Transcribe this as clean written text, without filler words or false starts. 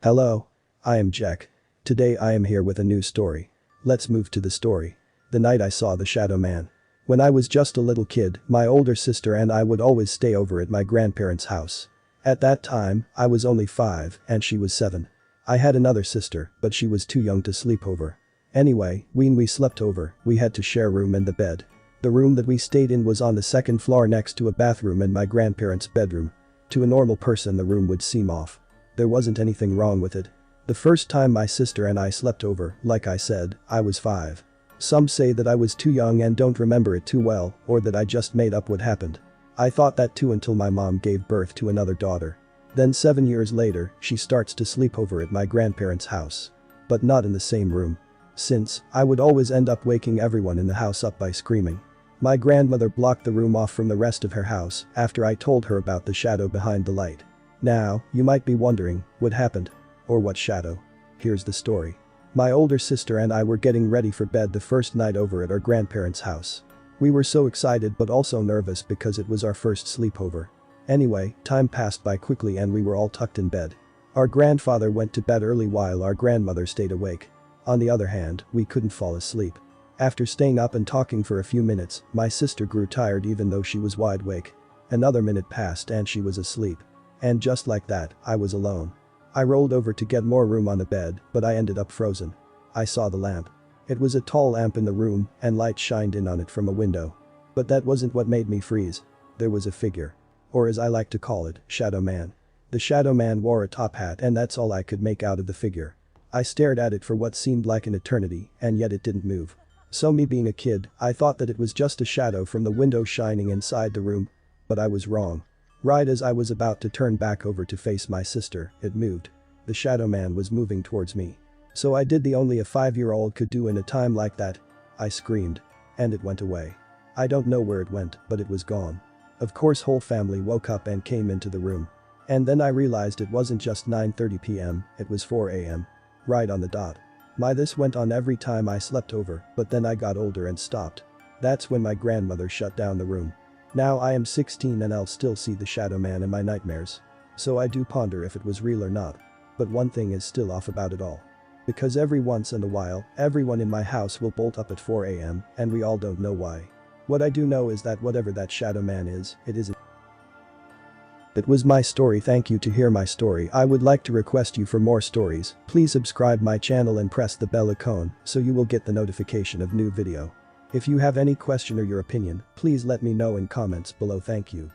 Hello. I am Jack. Today I am here with a new story. Let's move to the story. The night I saw the shadow man. When I was just a little kid, my older sister and I would always stay over at my grandparents' house. At that time, I was only 5 and she was 7. I had another sister, but she was too young to sleep over. Anyway, when we slept over, we had to share room and the bed. The room that we stayed in was on the second floor next to a bathroom and my grandparents' bedroom. To a normal person the room would seem off. There wasn't anything wrong with it. The first time my sister and I slept over, like I said, I was 5. Some say that I was too young and don't remember it too well, or that I just made up what happened. I thought that too until my mom gave birth to another daughter. Then 7 years later, she starts to sleep over at my grandparents' house. But not in the same room. Since, I would always end up waking everyone in the house up by screaming. My grandmother blocked the room off from the rest of her house after I told her about the shadow behind the light. Now, you might be wondering, what happened? Or what shadow? Here's the story. My older sister and I were getting ready for bed the first night over at our grandparents' house. We were so excited but also nervous because it was our first sleepover. Anyway, time passed by quickly and we were all tucked in bed. Our grandfather went to bed early while our grandmother stayed awake. On the other hand, we couldn't fall asleep. After staying up and talking for a few minutes, my sister grew tired even though she was wide awake. Another minute passed and she was asleep. And just like that, I was alone. I rolled over to get more room on the bed, but I ended up frozen. I saw the lamp. It was a tall lamp in the room and light shined in on it from a window. But that wasn't what made me freeze. There was a figure. Or as I like to call it, Shadow Man. The Shadow Man wore a top hat and that's all I could make out of the figure. I stared at it for what seemed like an eternity and yet it didn't move. So me being a kid, I thought that it was just a shadow from the window shining inside the room. But I was wrong. Right as I was about to turn back over to face my sister, it moved. The Shadow Man was moving towards me. So I did the only a 5-year-old could do in a time like that. I screamed. And it went away. I don't know where it went, but it was gone. Of course whole family woke up and came into the room. And then I realized it wasn't just 9:30 p.m., it was 4 a.m. Right on the dot. This went on every time I slept over, but then I got older and stopped. That's when my grandmother shut down the room. Now I am 16 and I'll still see the Shadow Man in my nightmares. So I do ponder if it was real or not. But one thing is still off about it all. Because every once in a while, everyone in my house will bolt up at 4 a.m. and we all don't know why. What I do know is that whatever that Shadow Man is, it isn't. That was my story. Thank you to hear my story. I would like to request you for more stories. Please subscribe my channel and press the bell icon so you will get the notification of new video. If you have any question or your opinion, please let me know in comments below. Thank you.